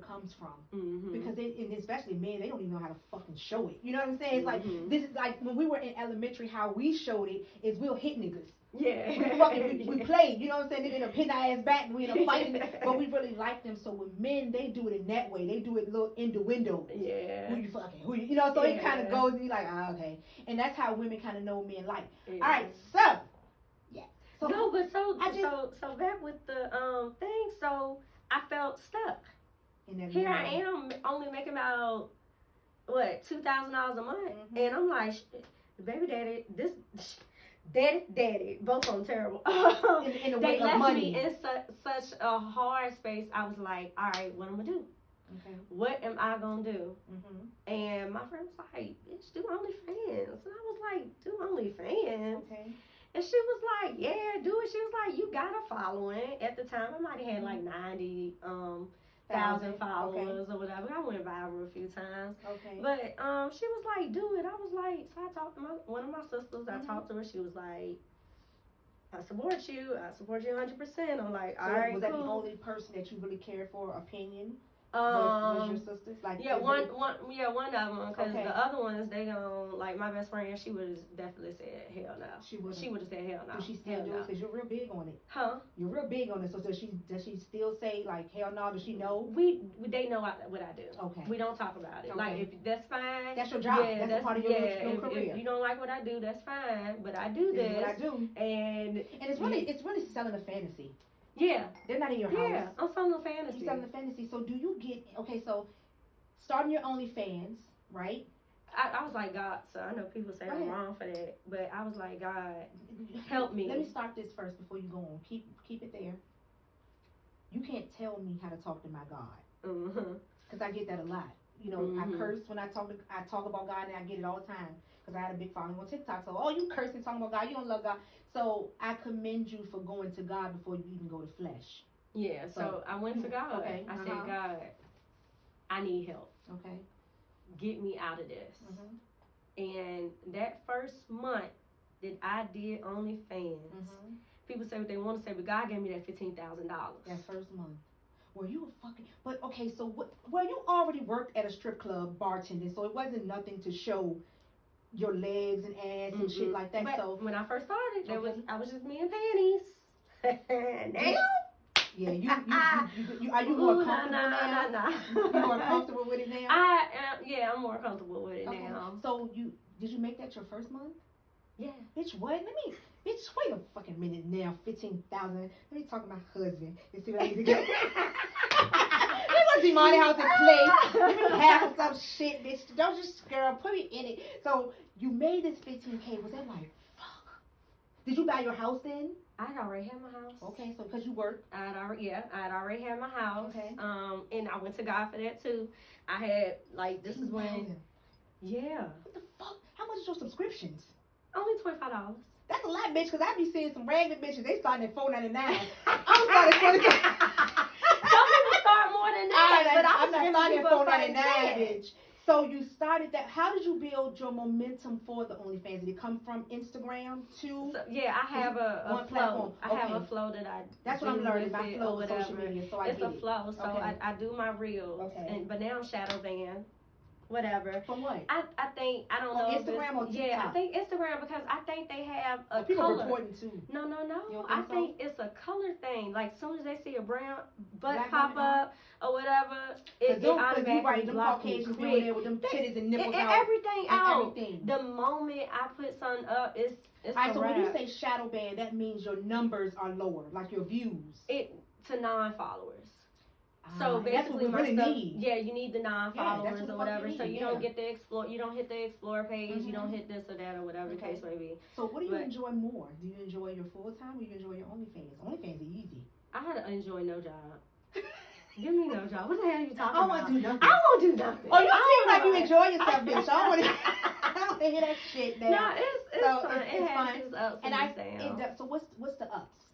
comes from, because and especially men, they don't even know how to fucking show it. You know what I'm saying? It's like, this is like when we were in elementary, how we showed it is we'll hit niggas. Yeah. We played, you know what I'm saying? They end up hitting our ass back and we end up fighting, but we really like them. So with men, they do it in that way. They do it little innuendo. Yeah. Who you know, so it kind of goes and you're like, okay. And that's how women kind of know men like. All right, so yeah. So no, but so back with the thing, so I felt stuck. Here I am only making about what, $2,000 a month, and I'm like, baby daddy, daddy, both of them terrible. In the they left me in such a hard space. I was like, all right, what am I gonna do? Okay. What am I gonna do? And my friend was like, bitch, do OnlyFans. And I was like, do OnlyFans? Okay. And she was like, yeah, do it. She was like, you got a following. At the time, I might have had like 90,000 followers or whatever. I went viral a few times. Okay. But she was like, do it. I was like, so I talked to one of my sisters. I talked to her. She was like, I support you. I support you 100%. I'm like, all right, was that the only person that you really cared for opinion? Was your sisters like? Yeah, one of them, because the other ones, they don't, like my best friend, she would have definitely said hell no. She would have said hell no. Does she still do it? Because you're real big on it. Huh? You're real big on it. So does she still say like hell no? Does she know? They know what I do. Okay. We don't talk about it. Okay. Like if that's fine. That's your job. Yeah, that's part of your career. If you don't like what I do, that's fine. But I do this. What I do. And it's really selling a fantasy. Yeah. They're not in your house. Yeah, I'm selling the fantasy. You're selling the fantasy. So do you get, okay, so starting your OnlyFans, right? I was like, God, so I know people say I'm wrong for that, but I was like, God, help me. Let me start this first before you go on. Keep it there. You can't tell me how to talk to my God. Because I get that a lot. You know, I curse when I talk about God, and I get it all the time. Because I had a big following on TikTok. So, you cursing, talking about God, you don't love God. So, I commend you for going to God before you even go to flesh. Yeah, so I went to God. Okay. I said, God, I need help. Okay. Get me out of this. And that first month that I did OnlyFans, people say what they want to say, but God gave me that $15,000. That first month. Were you a fucking... But, okay, so, you already worked at a strip club bartending, so it wasn't nothing to show your legs and ass and shit like that. But so when I first started, I was just me and panties. Now, yeah, you are you more comfortable now? No. You more comfortable with it now? I'm more comfortable with it now. So did you make that your first month? Yeah. Bitch, what? Bitch, wait a fucking minute now. 15,000. Let me talk to my husband and see what I need to get. Let me go to Deemanni house and play. Let me have some shit, bitch. Don't just, girl, put me in it. So you made this 15K. Was that like, fuck? Did you buy your house then? I'd already had my house. Okay, so because you worked. I'd already had my house. Okay. And I went to God for that too. I had, like, this is when. Yeah. What the fuck? How much is your subscriptions? Only $25. That's a lot, bitch, because I be seeing some ragged bitches. They starting at $4.99. I'm starting at $25. Some people start more than that, but I'm not starting at $4.99, bitch. So you started that. How did you build your momentum for the OnlyFans? Did it come from Instagram too? So, yeah, I have a flow. I have a flow that I. That's what I'm learning about flow with social media. So it's a flow. So I do my reels, but now I'm shadow banned. Whatever. From what? I think, I don't know. Instagram or TikTok? Yeah, I think Instagram, because I think they have a people color. Reporting too. No. I think it's a color thing. Like, as soon as they see a brown butt pop up or whatever, it automatically blocks me quick. Doing there with them titties and nipples out. Everything out. The moment I put something up, it's all right, so when you say shadow ban, that means your numbers are lower, like your views. To non-followers. So basically, my stuff. Yeah, you need the non-followers or whatever. So you don't get the explore. You don't hit the explore page. You don't hit this or that or whatever the case may be. So what do you enjoy more? Do you enjoy your full time or do you enjoy your OnlyFans? OnlyFans is easy. I had to enjoy no job. Give me no job. What the hell are you talking about? I want to do nothing. I won't do nothing. Oh, you seem like you enjoy yourself, bitch. I don't want to hear that shit. Now. No, it's fun. It has its ups and downs. So what's the ups?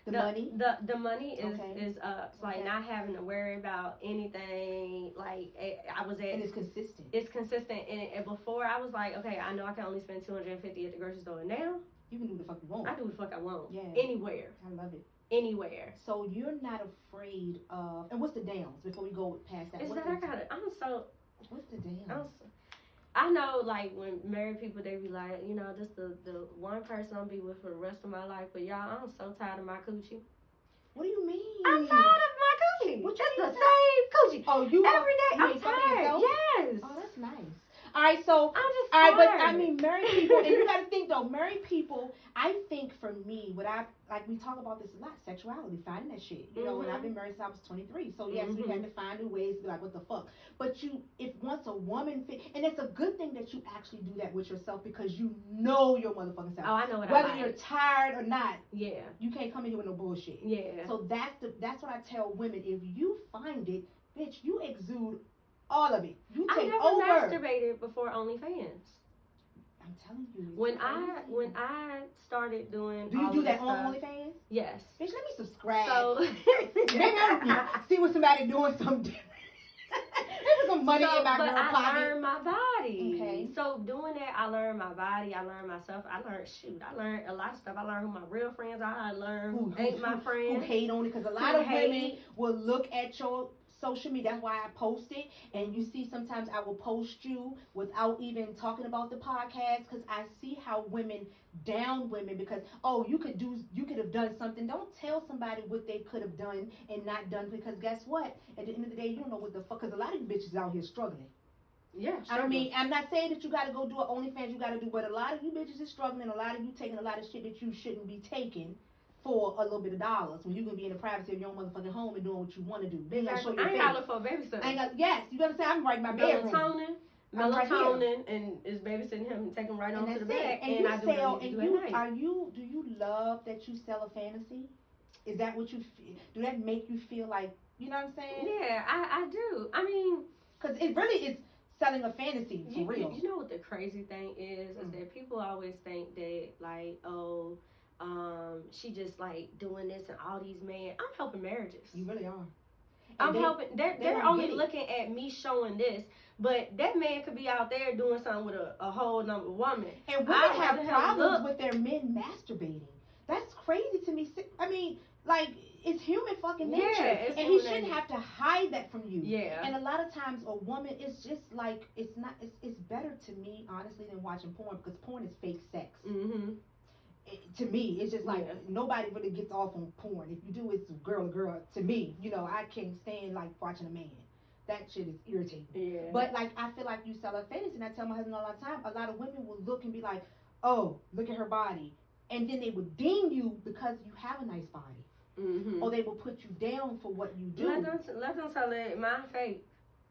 The money is up. Like not having to worry about anything. Like I was at. And it's consistent. It's consistent. And before I was like, okay, I know I can only spend $250 at the grocery store. And now you can do the fuck you want. I do the fuck I want. Yeah. Anywhere. I love it. anywhere. So you're not afraid of, and what's the downs before we go past that? What's the downs? I know, like, when married people, they be like, you know, this the one person I'll be with for the rest of my life. But y'all, I'm so tired of my coochie. What do you mean? I'm tired of my coochie. It's the same coochie. Oh, you every day. I'm tired. Yes. Oh, that's nice. All right, so I'm just tired. All right, but I mean, married people, and you got to think though, married people. I think for me, what I like, we talk about this a lot, sexuality, finding that shit. You know, and I've been married since I was 23. So yes, we had to find new ways to be like, what the fuck? But if once a woman, and it's a good thing that you actually do that with yourself because you know your motherfucking self. Oh, I know what whether I like. you're tired or not. Yeah. You can't come in here with no bullshit. Yeah. So that's what I tell women. If you find it, bitch, you exude all of it. You take over. I never masturbated before OnlyFans. I'm telling you. When I started doing, do you do that on OnlyFans? Yes. Bitch, let me subscribe. So maybe I'll see what somebody doing something different. There's some money in my girl pocket. I learned my body. Okay. So doing that, I learned my body. I learned myself. I learned a lot of stuff. I learned who my real friends are. I learned who ain't my friends. Who hate on it. Because a lot of women will look at your social media. That's why I post it. And you see sometimes I will post you without even talking about the podcast because I see how women down women because you could have done something. Don't tell somebody what they could have done and not done because guess what? At the end of the day, you don't know what the fuck because a lot of you bitches out here struggling. Yeah, I mean, I'm not saying that you got to go do an OnlyFans, you got to do, but a lot of you bitches is struggling. A lot of you taking a lot of shit that you shouldn't be taking for a little bit of dollars when you can be in the privacy of your own motherfucking home and doing what you want to do. Exactly. I ain't got to look for a babysitter. Yes, you gotta say I'm right in my bedroom. Melatonin and is babysitting him and taking him right onto the bed. And I do what I do at night. Do you love that you sell a fantasy? Is that what you feel? Do that make you feel like, you know what I'm saying? Yeah, I do. I mean, because it really is selling a fantasy for real. You know what the crazy thing is that people always think that like, she just like doing this and all these men. I'm helping marriages. You really are. I'm helping. They're only looking at me showing this, but that man could be out there doing something with a whole number of women. And women have problems with their men masturbating. That's crazy to me. I mean, like, it's human fucking nature. Yeah, and he shouldn't have to hide that from you. Yeah. And a lot of times a woman is just like, it's better to me, honestly, than watching porn because porn is fake sex. Mm-hmm. To me, it's just like nobody really gets off on porn. If you do, it's girl to girl. To me, you know, I can't stand like watching a man. That shit is irritating. Yeah. But like, I feel like you sell a fantasy, and I tell my husband all the time. A lot of women will look and be like, "Oh, look at her body," and then they would deem you because you have a nice body, or they will put you down for what you do. Let them tell it. My fake.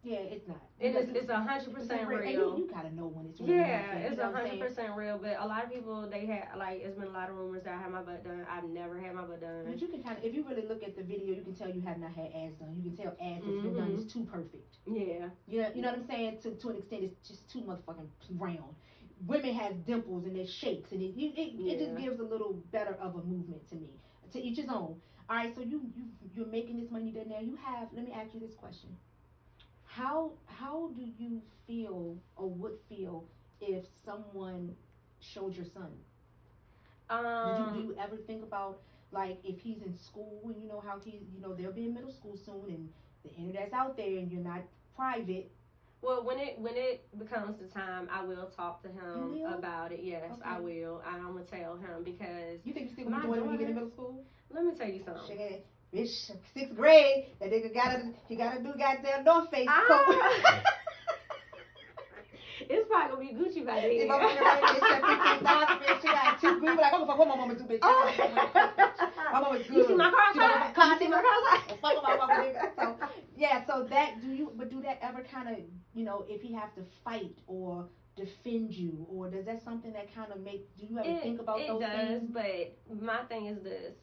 Yeah, it's not. It's 100% real. And you gotta know when it's real. Yeah, it's 100% real. But a lot of people, they have like, it's been a lot of rumors that I had my butt done. I've never had my butt done. But you can kind of, if you really look at the video, you can tell you have not had ass done. You can tell ass that's been done is too perfect. Yeah. You know what I'm saying? To an extent, it's just too motherfucking round. Women has dimples and it shakes and it just gives a little better of a movement to me. To each his own. All right, so you're making this money there now. You have. Let me ask you this question. How do you feel or would feel if someone showed your son? Do you ever think about like if he's in school and you know how they'll be in middle school soon and the internet's out there and you're not private? Well, when it becomes the time, I will talk to him about it. Yes, okay. I will. I'm gonna tell him because you think you still gonna be doing it when you get in middle school? Let me tell you something. Bitch, 6th grade, that nigga gotta do goddamn North Face. It's probably gonna be Gucci by then. If I'm gonna bitch, she got 2 green, but I don't fuck what my mama do, bitch. My mama's good. You see my cross-eye? Fuck my mama, nigga. So yeah, so that do that ever kind of, if he have to fight or defend you, or does that something that kind of do you ever think about those things? It does, but my thing is this.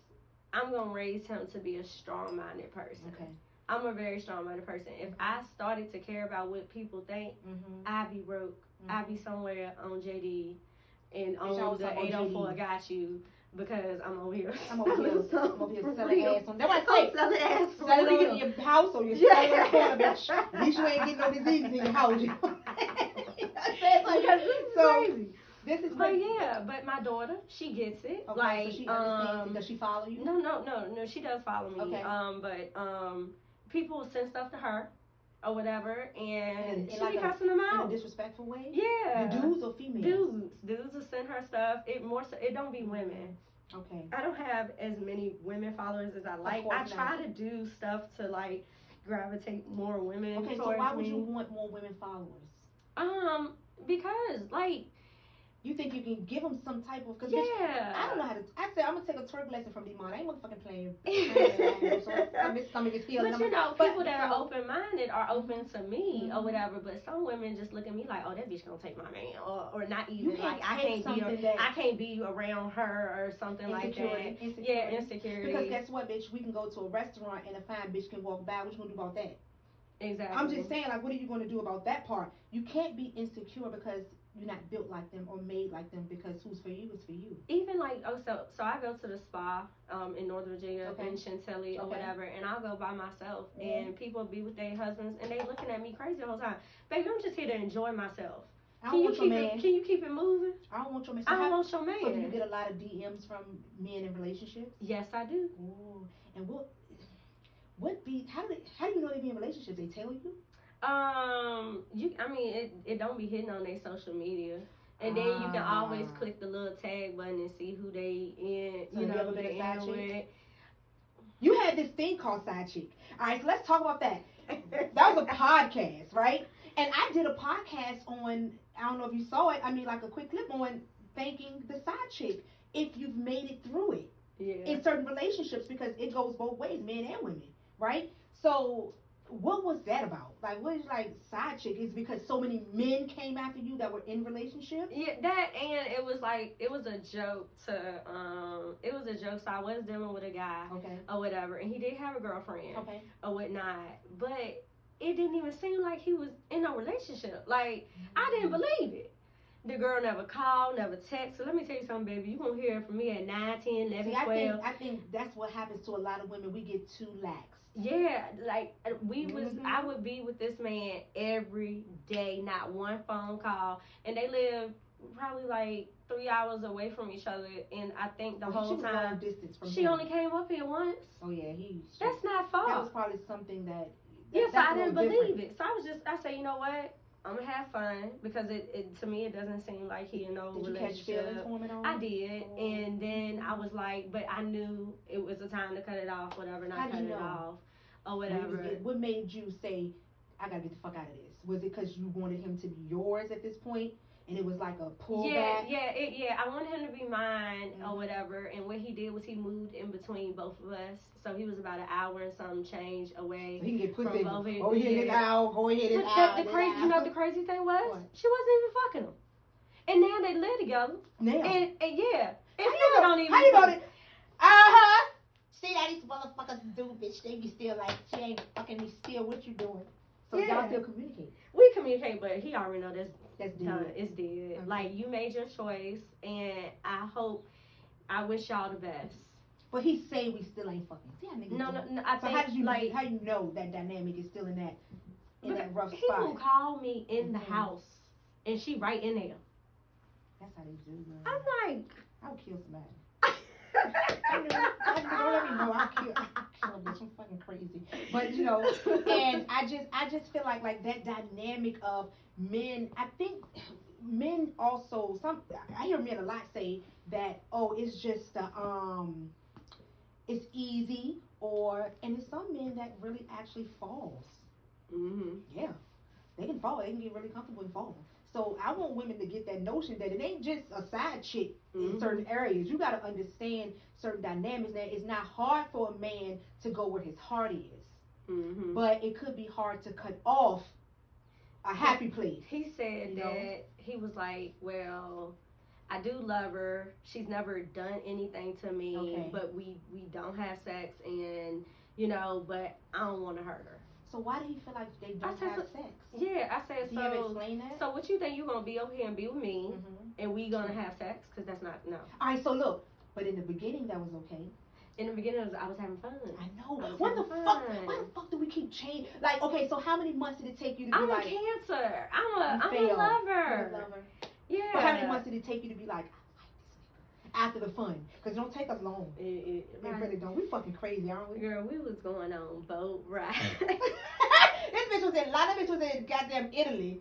I'm going to raise him to be a strong-minded person. Okay. I'm a very strong-minded person. If I started to care about what people think, I'd be broke. I'd be somewhere on JD and on the 804 Got You because I'm over here. I'm over here selling ass. That's what I say. Selling ass. Selling it in your house or you're selling it corner, bitch. At least you ain't getting no disease in your house. So This is but yeah, but my daughter, she gets it. Okay, like, so she understands it. Does she follow you? No, she does follow me. Okay. But people send stuff to her or whatever, and she like be cussing them out in a disrespectful way. Yeah. The dudes or females? Dudes will send her stuff. It don't be women. Okay. I don't have as many women followers as I like. I try to do stuff to like gravitate more women. Okay, so why would you want more women followers? Because like, you think you can give them some type of? Cause yeah. Bitch, I don't know how to. I said I'm gonna take a twerk lesson from Deemanni. I ain't motherfucking playing. So my stomach is feeling. But you know, people that are open minded are open to me or whatever. But some women just look at me like, oh, that bitch gonna take my man, or not even like I can't be around her or something like that. Yeah, insecurity. Because guess what, bitch? We can go to a restaurant and a fine bitch can walk by. What you gonna do about that? Exactly. I'm just saying, like, what are you gonna do about that part? You can't be insecure because you're not built like them or made like them, because who's for you is for you. Even like, so I go to the spa in Northern Virginia in Chantilly or whatever, and I'll go by myself, and people be with their husbands and they looking at me crazy the whole time. Baby, I'm just here to enjoy myself. Can you keep it moving? I don't want your man. I don't want your man. So do you get a lot of DMs from men in relationships? Yes, I do. Ooh. And how do you know they be in relationships? They tell you? It don't be hidden on their social media, and then you can always click the little tag button and see who they in. So they in with. You had this thing called Side Chick. All right, so let's talk about that. That was a podcast, right? And I did a podcast on. I don't know if you saw it. I mean, like a quick clip on thanking the side chick if you've made it through it in certain relationships, because it goes both ways, men and women, right? So. What was that about? Like, what is like side chick? Is because so many men came after you that were in relationships? Yeah, that, and it was a joke to so I was dealing with a guy or whatever, and he did have a girlfriend or whatnot, but it didn't even seem like he was in a relationship. Like, I didn't believe it. The girl never called, never texted. So let me tell you something, baby. You gonna hear it from me at 9, 10, 11, 12. I think that's what happens to a lot of women. We get too lax. Yeah, like I would be with this man every day, not one phone call, and they live probably like 3 hours away from each other, and I think the whole time distance from she only came up here once. Oh yeah, that's not fault. That was probably something that so I didn't believe it. So I say, you know what? I'm gonna have fun, because it to me it doesn't seem like he in no relationship. Did you catch feelings for him at all? I did, and then I was like, but I knew it was a time to cut it off, whatever, not cut it off or whatever. What made you say, I gotta get the fuck out of this? Was it because you wanted him to be yours at this point, and it was like a pullback? Yeah. I wanted him to be mine or whatever, and what he did was he moved in between both of us, so he was about an hour and some change away. So he can get pussy. From both of go ahead his hour, go ahead his hour. You know the crazy thing was, she wasn't even fucking him, and now they live together. Now, and yeah, and still don't even. How you know that? See how these motherfuckers do, bitch. They be still like, she ain't fucking me still. What you doing? So y'all still communicate? We communicate, but he already know that's dead. It's dead. Okay. Like, you made your choice, and I wish y'all the best. But he say we still ain't fucking. See how niggas No. I think, how you know that dynamic is still in that rough spot? He will call me in the house, and she right in there. That's how they do, man. I'm like, I'll kill somebody. Don't let me know. I'll kill a bitch. I'm fucking crazy. But and I just feel like that dynamic of men. I think men also I hear men a lot say that, oh, it's just it's easy, and it's some men that really actually falls. Yeah, they can fall. They can get really comfortable and fall. So I want women to get that notion that it ain't just a side chick in certain areas. You got to understand certain dynamics. That it's not hard for a man to go where his heart is, but it could be hard to cut off a happy place. He said that he was like, well, I do love her. She's never done anything to me, but we don't have sex, and but I don't want to hurt her. So why do you feel like they don't have sex? Yeah, I said so. Do you ever explain that? So what you think you gonna be over here and be with me, and we gonna have sex? Because that's not no. All right, so look, but in the beginning that was okay. In the beginning, I was having fun. I know. What the fuck? Why the fuck do we keep changing? Like, okay, so how many months did it take you to be I'm a Cancer. I'm a lover. You're a lover. Yeah. But how many months did it take you to be like, after the fun? Because it don't take us long. It really don't. We fucking crazy, aren't we? Girl, we was going on boat rides. This bitch was in goddamn Italy.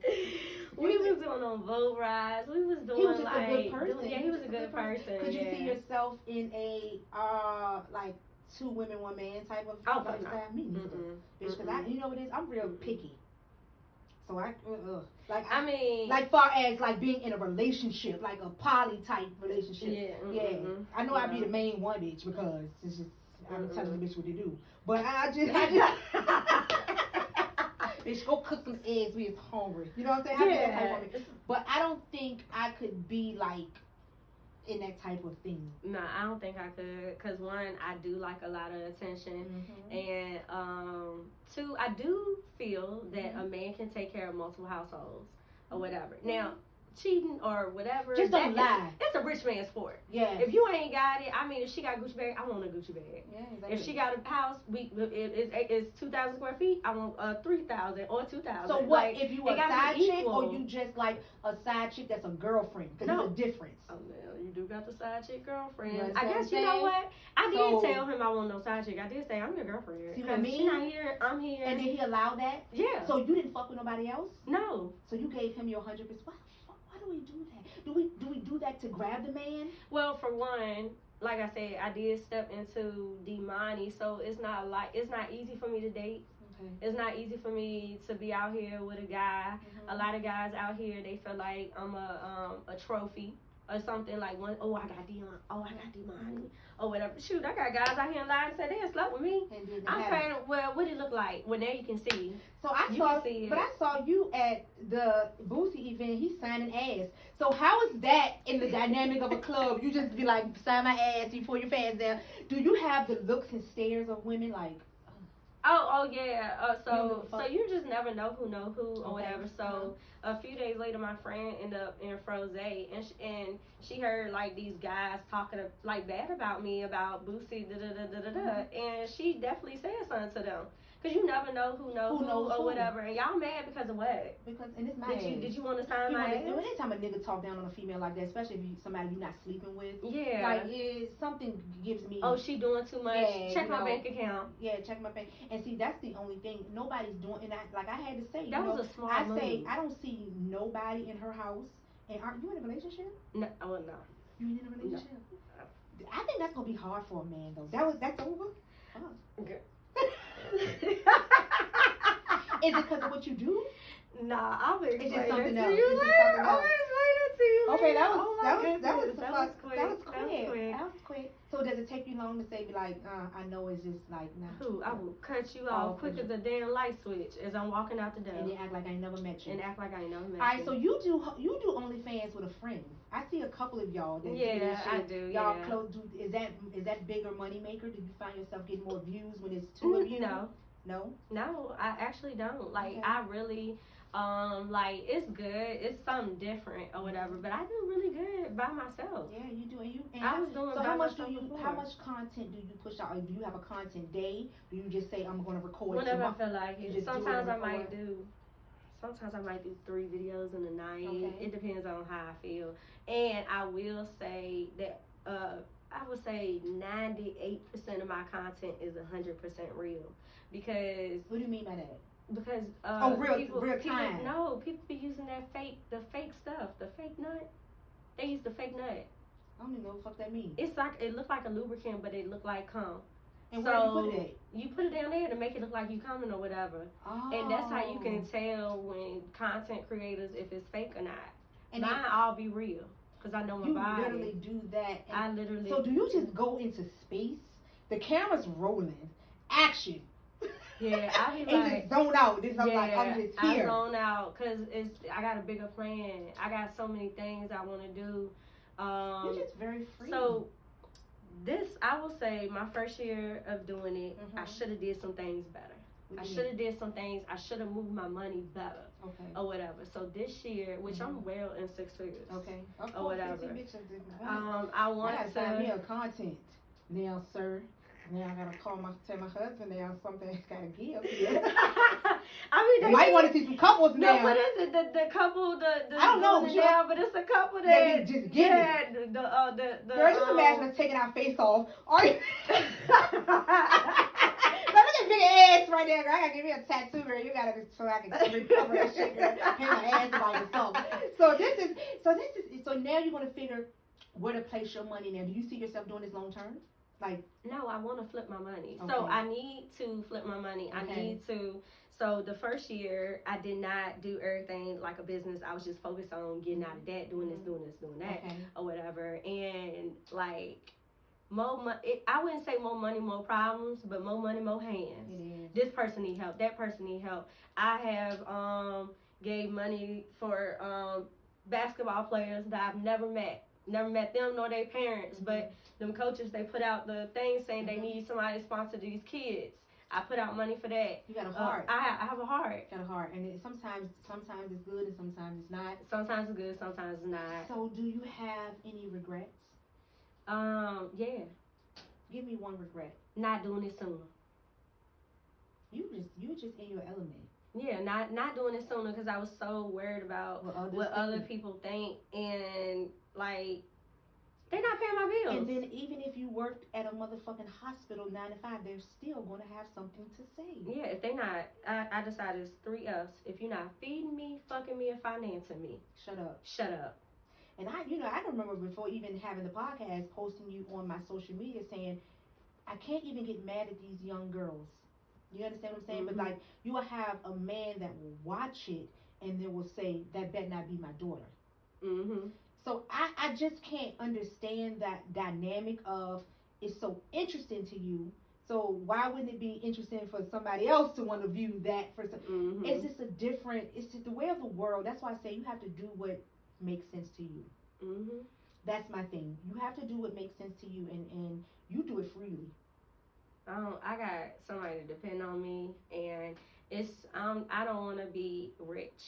We was going on boat rides. We was doing he was just a good person. He was a good person. Could you see yourself in a like 2 women, 1 man type of lifestyle? Me neither. Bitch, because you know what it is? I'm real picky. So I mean, like far as like being in a relationship, like a poly type relationship. Yeah. I know I'd be the main one, bitch, because it's just I'm telling the bitch what to do. But I just bitch, go cook some eggs. We is hungry. You know what I'm saying? I be that type of woman. But I don't think I could be like in that type of thing. No, I don't think I could, because 1, I do like a lot of attention, and 2, I do feel that a man can take care of multiple households or whatever. Now, cheating or whatever, just don't lie. It's a rich man's sport. Yeah. If you ain't got it, I mean, if she got a Gucci bag, I want a Gucci bag. Yeah, exactly. If she got a house, it's 2,000 square feet, I want 3,000 or 2,000. So what? Like, if you a side chick or you just like a side chick that's a girlfriend? Because there's a difference. Oh no, you do got the side chick girlfriend. You I guess you know what? I did tell him I want no side chick. I did say I'm your girlfriend. See what I mean? She not here, I'm here. And did he allow that? Yeah. So you didn't fuck with nobody else? No. So you gave him your 100%. Why do we do that? Do we do that to grab the man? Well, for 1, like I said, I did step into Deemanni, so it's not easy for me to date. Okay. It's not easy for me to be out here with a guy. A lot of guys out here, they feel like I'm a trophy or something, like I got Deemanni or whatever. Shoot, I got guys out here in line and said they slept with me. I'm saying, well, what did it look like? Well, now you can see. So I saw you at the Boosie event. He's signing ass. So how is that in the dynamic of a club? You just be like, sign my ass, you pull your fans down. Do you have the looks and stares of women like? Oh yeah. So you just never know who or whatever. So a few days later, my friend ended up in Froze, and she heard like these guys talking like bad about me, about Boosie, and she definitely said something to them. Cause you never know who knows or whatever, and y'all mad because of what? And it's my did you want to sign my ass? Anytime a nigga talk down on a female like that, especially if you somebody you're not sleeping with, like something gives me. Oh, she doing too much. Check my bank account. Yeah, check my bank. And see, that's the only thing nobody's doing. And I had to say, that was a smart move. I don't see nobody in her house. And aren't you in a relationship? No, no. You ain't in a relationship? No. I think that's gonna be hard for a man though. That's over. Oh. Okay. Is it because of what you do? Nah, I'll explain it to you later. I'll explain it to you later. Okay, that was quick. That was quick. So does it take you long to say, like, I know it's just like, nah. Who? I will cut you off quick as a damn light switch as I'm walking out the door. And then act like I ain't never met you. Alright, so you do OnlyFans with a friend. I see a couple of y'all that I do. Y'all close. Is that bigger money maker? Do you find yourself getting more views when it's 2 of you? No, I actually don't. Like, I really, like, it's good. It's something different or whatever. But I do really good by myself. Yeah, you do. And I was doing. So how much content do you push out? Or do you have a content day? Do you just say I'm going to record? Whenever I feel like it. Sometimes I might do 3 videos in the night. Okay. It depends on how I feel. And I will say that I would say 98% of my content is 100% real. Because what do you mean by that? Because real time. No, people be using the fake stuff, the fake nut. They use the fake nut. I don't even know what the fuck that means. It's like, it looked like a lubricant, but it looked like cum. And where do you put it at? You put it down there to make it look like you coming or whatever. Oh. And that's how you can tell when content creators if it's fake or not. And mine all be real. Because I know my body. You literally do that. I literally. So do you just go into space? The camera's rolling. Action. Yeah, I be like. And just zone out. I'm just here. I zone out because I got a bigger plan. I got so many things I want to do. You're just very free. So I will say, my first year of doing it, I should have did some things better. I should have did some things. I should have moved my money better. Okay. Or whatever. So this year, which I'm well in 6 figures. Okay. Or whatever. I want to. Find me a content now, sir. Yeah, I gotta tell my husband there something gotta give. Yeah. I mean, you might want to see some couples now. No, what is it? The couple, the I don't know, now, but it's a couple that just give it. The girl, just imagine us taking our face off. Are you? Look at big ass right there, girl. I gotta give you a tattoo, girl. You gotta so I can recover that shit, girl. Paint my ass by yourself. So now you're gonna figure where to place your money now. Do you see yourself doing this long term? Like, no, I want to flip my money. Okay. So I need to flip my money. Okay. I need to. So the first year, I did not do everything like a business. I was just focused on getting out of debt, doing this, doing that, okay. or whatever. And like more money, I wouldn't say more money, more problems, but more money, more hands. This person need help. That person need help. I have gave money for basketball players that I've never met them nor their parents, but them coaches, they put out the thing saying they need somebody to sponsor these kids. I put out money for that. You got a heart. I have a heart. You got a heart, and sometimes it's good and sometimes it's not. Sometimes it's good, sometimes it's not. So, do you have any regrets? Yeah. Give me one regret. Not doing it sooner. You just in your element. Yeah, not doing it sooner because I was so worried about what other people think, and like they're not paying my bills. And then even if you worked at a motherfucking hospital 9 to 5, they're still gonna have something to say. Yeah, if they not, I decided it's 3 F's. If you're not feeding me, fucking me, and financing me, shut up. Shut up. And I remember before even having the podcast, posting you on my social media saying, I can't even get mad at these young girls. You understand what I'm saying? But like, you will have a man that will watch it and then will say, that better not be my daughter. So I just can't understand that dynamic of, it's so interesting to you. So why wouldn't it be interesting for somebody else to want to view that for some? It's just it's just the way of the world. That's why I say you have to do what makes sense to you. That's my thing. You have to do what makes sense to you, and you do it freely. I got somebody to depend on me, and I don't want to be rich.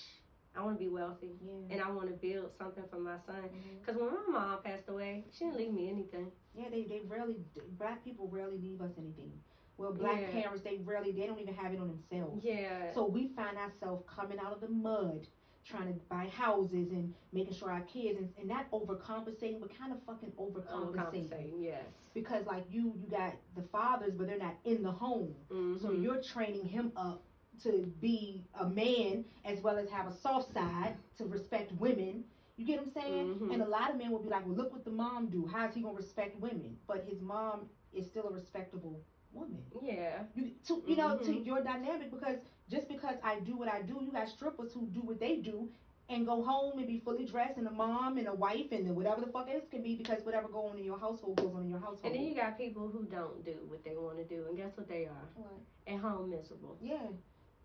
I want to be wealthy, and I want to build something for my son. Because when my mom passed away, she didn't leave me anything. Yeah, they rarely, black people rarely leave us anything. Well, black parents, they don't even have it on themselves. Yeah. So we find ourselves coming out of the mud, trying to buy houses and making sure our kids, and not overcompensating, but kind of fucking overcompensating. Yes. Because like you got the fathers, but they're not in the home. So you're training him up to be a man as well as have a soft side to respect women. You get what I'm saying? And a lot of men will be like, well, look what the mom do. How's he going to respect women? But his mom is still a respectable woman. Yeah. You know, to your dynamic, because just because I do what I do, you got strippers who do what they do and go home and be fully dressed, and a mom and a wife and whatever the fuck else can be, because whatever goes on in your household goes on in your household. And then you got people who don't do what they want to do, and guess what they are? What? At home miserable. Yeah.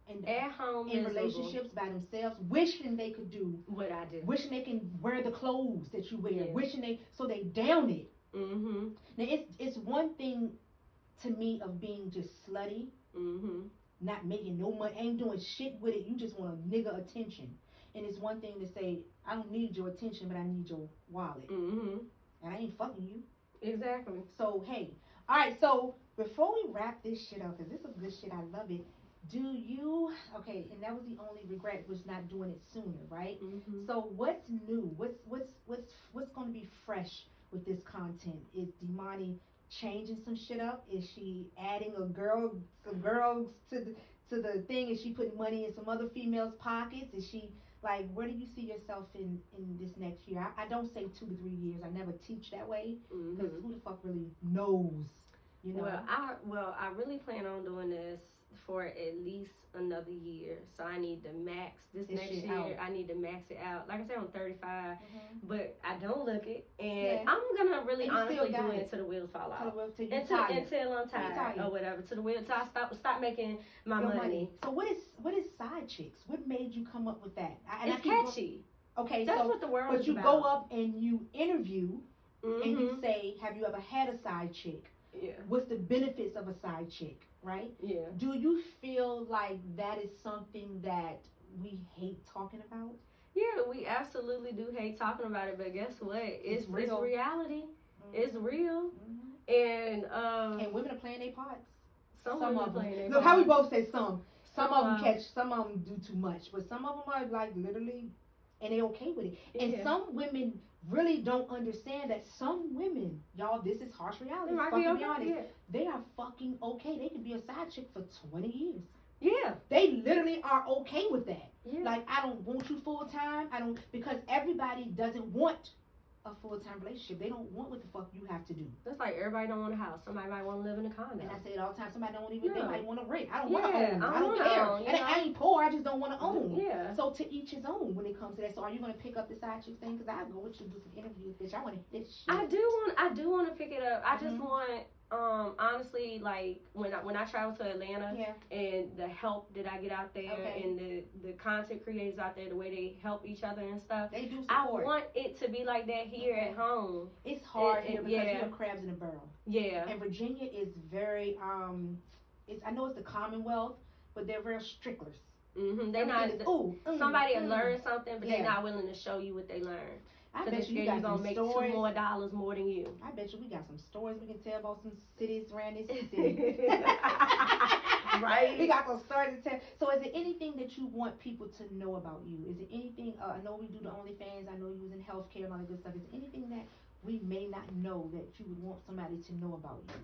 And at home in miserable. Relationships by themselves, wishing they could do what I do, wishing they can wear the clothes that you wear, wishing so they down it. Now it's one thing to me of being just slutty, not making no money, ain't doing shit with it. You just want a nigga attention. And it's one thing to say, I don't need your attention, but I need your wallet. And I ain't fucking you. Exactly. So hey, all right. So before we wrap this shit up, because this is good shit, I love it. Okay, and that was the only regret, was not doing it sooner, right? So what's new? What's going to be fresh with this content? Is Deemanni changing some shit up? Is she adding some girls to the thing? Is she putting money in some other females' pockets? Is she like, where do you see yourself in this next year? I don't say 2 to 3 years. I never teach that way, because who the fuck really knows? You know. I really plan on doing this for at least another year. So I need to max this next year. I need to max it out. Like I said, I'm 35, but I don't look it, and I'm gonna really honestly do it until the wheels fall off. Until I'm tired or whatever. Till the wheels stop making my money. So what is side chicks? What made you come up with that? It's catchy. Okay, that's what the world is about. But you go up and you interview, and you say, "Have you ever had a side chick? Yeah. What's the benefits of a side chick?" Right? Yeah. Do you feel like that is something that we hate talking about? Yeah, we absolutely do hate talking about it, but guess what? It's reality. It's real. And women are playing their parts. Some of them playing their Look, parts. how we both say some. Some of them catch, some of them do too much, but some of them are like literally, and they okay with it. And some women really don't understand that some women, y'all, this is harsh reality. Let's fucking be honest. Yeah. They are fucking okay. They can be a side chick for 20 years. Yeah. They literally are okay with that. Yeah. Like, I don't want you full time. Because everybody doesn't want a full-time relationship. They don't want what the fuck you have to do. That's like everybody don't want a house. Somebody might want to live in a condo. And I say it all the time. Somebody don't even, they might want to rent. I don't want to own. I don't care. Own, and I ain't poor. I just don't want to own. Yeah. So to each his own when it comes to that. So are you going to pick up the side chick thing? Because I go with you, do some interviews, bitch. I want to hit this shit. I do want to pick it up. I just want, honestly, like when I travel to Atlanta and the help that I get out there and the content creators out there, the way they help each other and stuff. They do support. I want it to be like that here at home. It's hard here because we have crabs in a barrel. Yeah. And Virginia is very, I know it's the Commonwealth, but they're very stricklers. Mm-hmm. They're not. Somebody will learn something, but they're not willing to show you what they learned. I bet you got some make stories. $2 more than you. I bet you we got some stories we can tell about some cities around this city. Right? We got some stories to tell. So is there anything that you want people to know about you? Is there anything, I know we do the OnlyFans, I know you was in healthcare and all that good stuff. Is there anything that we may not know that you would want somebody to know about you?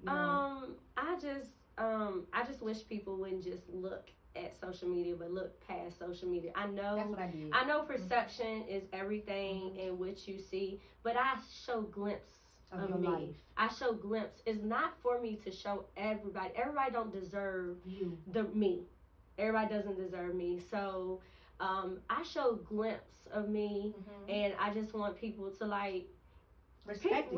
You know? I just wish people wouldn't just look at social media, but look past social media. I know that's what I did. I know perception is everything in which you see, but I show glimpse of your me. Life. I show glimpse. It's not for me to show everybody. Everybody don't deserve you. Me. Everybody doesn't deserve me. So I show glimpse of me, and I just want people to like respect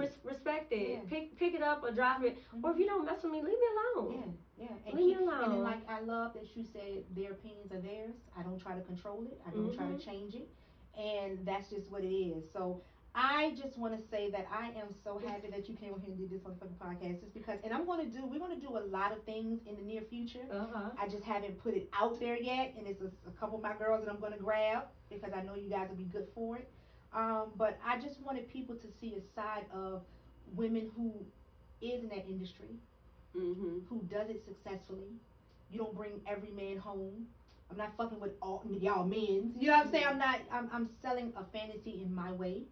it. Yeah. Pick it up or drop it. Or if you don't mess with me, leave me alone. Yeah. And leave me alone. And then, like, I love that you said their opinions are theirs. I don't try to control it. I don't try to change it. And that's just what it is. So I just want to say that I am so happy that you came on here and did this motherfucking podcast, just because, and we're going to do a lot of things in the near future. I just haven't put it out there yet. And it's a couple of my girls that I'm going to grab because I know you guys will be good for it. But I just wanted people to see a side of women who is in that industry, who does it successfully. You don't bring every man home. I'm not fucking with all y'all men. You know what I'm saying? I'm selling a fantasy in my way.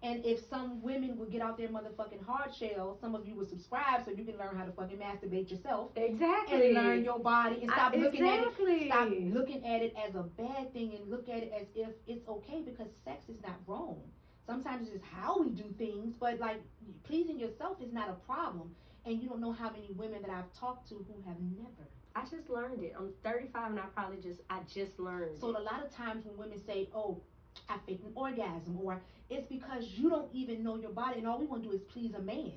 And if some women would get out their motherfucking hard shell, some of you would subscribe so you can learn how to fucking masturbate yourself. Exactly. And learn your body and stop looking at it. Stop looking at it as a bad thing and look at it as if it's okay, because sex is not wrong. Sometimes it's just how we do things, but like pleasing yourself is not a problem. And you don't know how many women that I've talked to who have never. I just learned it. I'm 35 and I just learned. So a lot of times when women say, "Oh, I faked an orgasm," or it's because you don't even know your body, and all we want to do is please a man.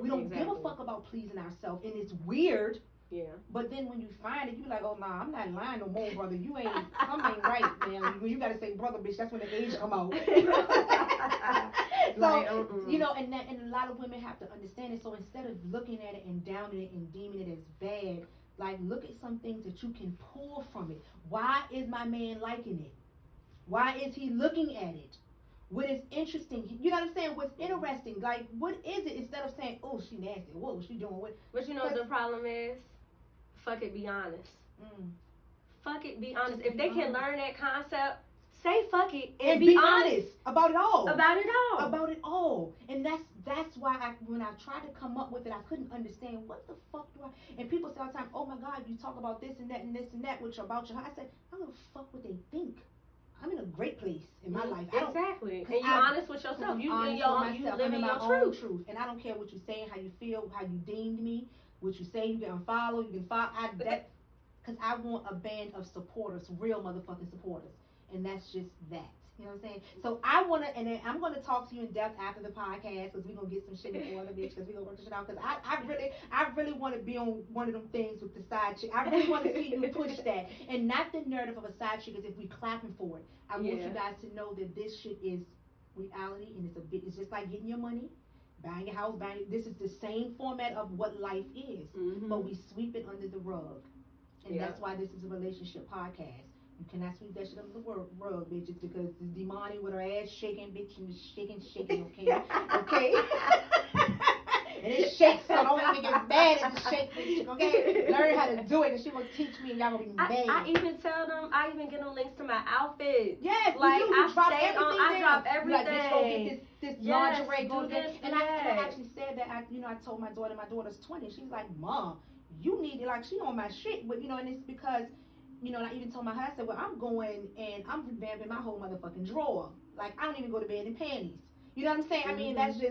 We don't give a fuck about pleasing ourselves, and it's weird. Yeah. But then when you find it, you be like, "Oh nah, I'm not lying no more, brother. You ain't something ain't right, man." When you gotta say brother, bitch, that's when the age come out. So you know, and a lot of women have to understand it. So instead of looking at it and downing it and deeming it as bad, like look at some things that you can pull from it. Why is my man liking it? Why is he looking at it? What is interesting? You know what I'm saying? What's interesting? Like, what is it? Instead of saying, "Oh, she nasty. Whoa, she doing what?" But you know what the problem is? Fuck it, be honest. Fuck it, be honest. If they can learn that concept, say fuck it and be honest about it all. About it all. About it all. And that's why when I tried to come up with it, I couldn't understand what the fuck do I. And people say all the time, "Oh my God, you talk about this and that and this and that, which about your." I said, I don't fuck what they think. I'm in a great place in my life. Exactly. And you're honest with yourself. You living your truth. And I don't care what you say, how you feel, how you deemed me, what you say. You can unfollow. You can follow. Because I want a band of supporters, real motherfucking supporters. And that's just that. You know what I'm saying? So I want to, and then I'm going to talk to you in depth after the podcast, because we're going to get some shit in order, bitch, because we're going to work this shit out. Because I really want to be on one of them things with the side chick. I really want to see you push that. And not the narrative of a side chick is if we clapping for it. I want you guys to know that this shit is reality, and it's just like getting your money, buying a house, this is the same format of what life is. But we sweep it under the rug. And that's why this is a relationship podcast. You cannot sweep that shit under the rug, bitches, because this Deemanni with her ass shaking, bitch, and shaking, okay? Okay? And it shakes, so don't even get mad at the shake, bitch, okay? Learn how to do it, and she will teach me, and y'all gonna be mad. I even tell them, I even get them links to my outfits. Yes, like you drop everything down. I drop everything. Like, bitch, go get this lingerie, go this. And I actually said that, I told my daughter's 20, she's like, Mom, you need it, like, she on my shit, but, and it's because, and I even told my husband, I said, well, I'm going and I'm revamping my whole motherfucking drawer. Like, I don't even go to bed in panties. You know what I'm saying? I mean, that's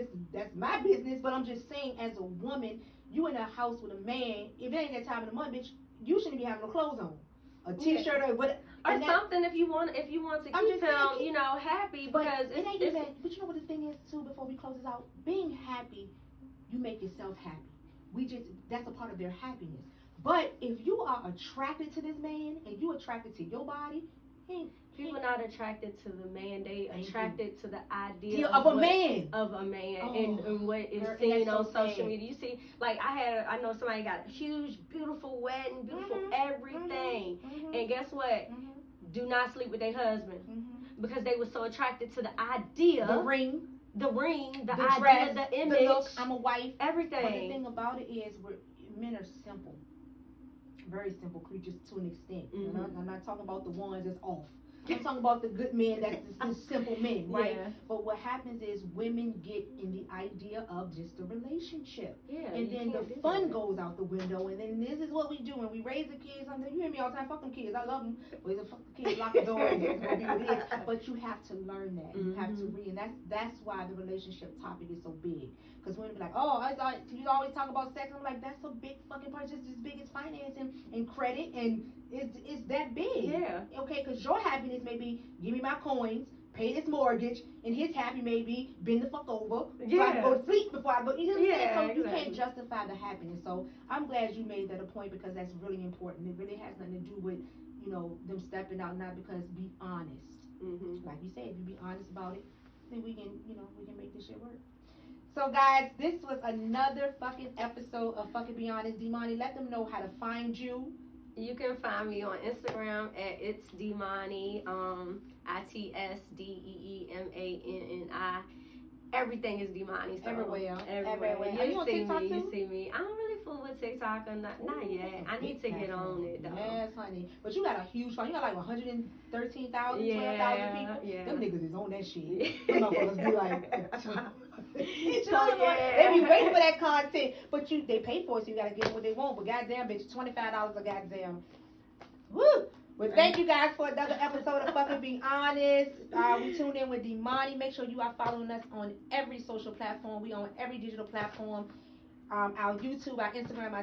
my business, but I'm just saying, as a woman, you in a house with a man, if it ain't that time of the month, bitch, you shouldn't be having no clothes on. A t-shirt or whatever. Or something if you want to keep him, happy, because it's but you know what the thing is, too, before we close this out? Being happy, you make yourself happy. That's a part of their happiness. But if you are attracted to this man and you attracted to your body, people not attracted to the man, they attracted to the idea of a man. And what is seen on social media. You see, like I know somebody got a huge, beautiful wedding, beautiful everything. And guess what? Do not sleep with their husband. Because they were so attracted to the idea. The ring, the idea, dress, the image. The look, I'm a wife. Everything. But the thing about it is, men are simple. Very simple creatures to an extent. I'm not talking about the ones that's off. I'm talking about the good men, that's the simple men, right? Yeah. But what happens is women get in the idea of just a relationship. Yeah, and then the fun goes out the window, and then this is what we do when we raise the kids. You hear me all the time, fuck them kids, I love them. But fuck the kids, lock the door, and it's gonna be what it is. But you have to learn that. You have to read, and that's why the relationship topic is so big. Because women be like, oh, you always talk about sex. I'm like, that's a big fucking part, just as big as financing and credit, and it's that big. Yeah. Okay, because your happiness may be, give me my coins, pay this mortgage, and his happy may be, bend the fuck over, so I can go to sleep before I go. You know what I'm saying? So you can't justify the happiness. So I'm glad you made that a point, because that's really important. It really has nothing to do with, them stepping out, not because, be honest. Like you said, if you be honest about it, then we can make this shit work. So guys, this was another fucking episode of Fucking Be Honest. Deemanni, let them know how to find you. You can find me on Instagram at It's Deemanni, ITSDEEMANNI. Everything is Deemanni. So everywhere. Are you on TikTok too? You see me. I don't really fool with TikTok or not yet. I need to get on it though. Yes, honey. But you got a huge phone. You got like 113,000, 12,000 people. Yeah. Them niggas is on that shit. Them motherfuckers be like. They be waiting for that content, but they pay for it, so you gotta give them what they want. But goddamn, bitch, $25 a goddamn. Woo! Well, thank you guys for another episode of Fucking Being Honest. We tuned in with Deemanni. Make sure you are following us on every social platform. We on every digital platform. Our YouTube, our Instagram, our